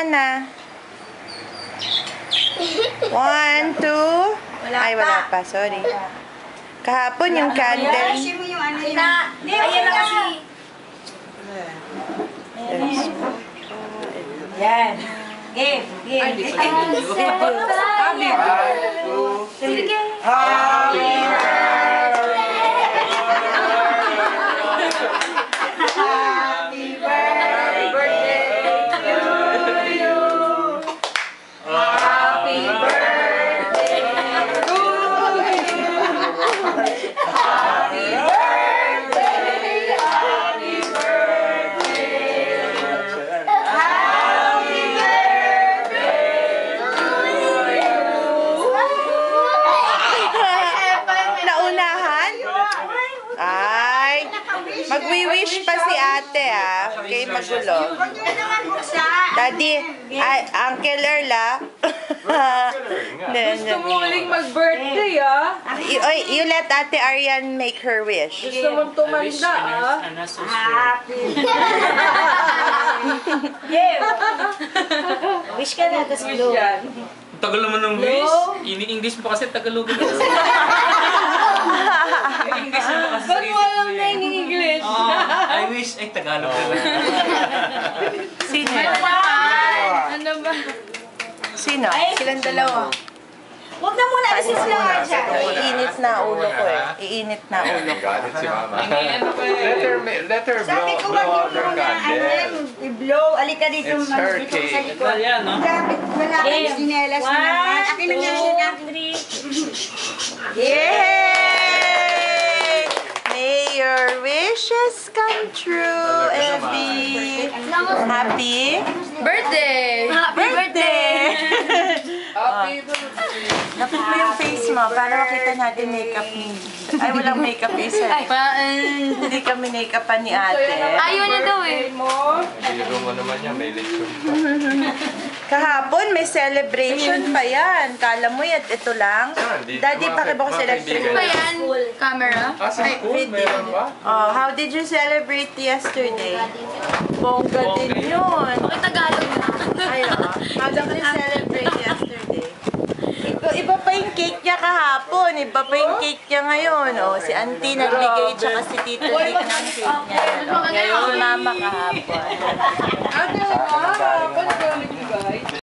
Ana. 1, 2. Ay, wala pa. Sorry. Kahapon yung candle. Ayun mo yung ano yun. Ayan na kasi. Yan. Game. Happy Magwi-wish pa si ate, Okay, magulo. Daddy, Uncle Erla. Gusto mo uling mag-birthday, You let Ate Arian make her wish. Gusto mong tumanda, Happy. Wish ka na, tapos blow. Tagal naman ng wish. Ini-English mo kasi Tagalog. English mo kasi. Ba't mo alam na yung English? I wish ay Tagalog na. Sino? Ano ba? Sino? Silang dalawa. Huwag na muna, alisin mo lang dyan. Iinit na ulo ko Iinit na ulo ko. Galit si Mama. Let her Sabi ko, blow wag out her mo na, candle. i-blow. Alika dito, It's her dito sa cake. likod. Yan, no? Grabe, wala kang sinelas na naman. Akin na nga. Yay! May your wishes come true, Abby. Happy Birthday! Happy birthday! Happy birthday. Lapit mo yung face mo para makita natin makeup ni... Ay, walang makeup isa. Hindi kami makeupan ni ate. Ayaw niya daw Biro mo naman yan, may lechon. Kahapon, may celebration pa yan. Kala mo yan, ito lang. Daddy, pakibukas electric. yan? Camera? Sa school, meron ba? Oh, how did you celebrate yesterday? Bongga din yun. Bakit Tagalog na? Ay, how did you celebrate yesterday? Iba pa yung cake niya kahapon. Iba pa yung cake niya ngayon. Oh, si auntie nagbigay tsaka si Tito Dick ng cake niya. Ngayon, mama kahapon. Ano ba?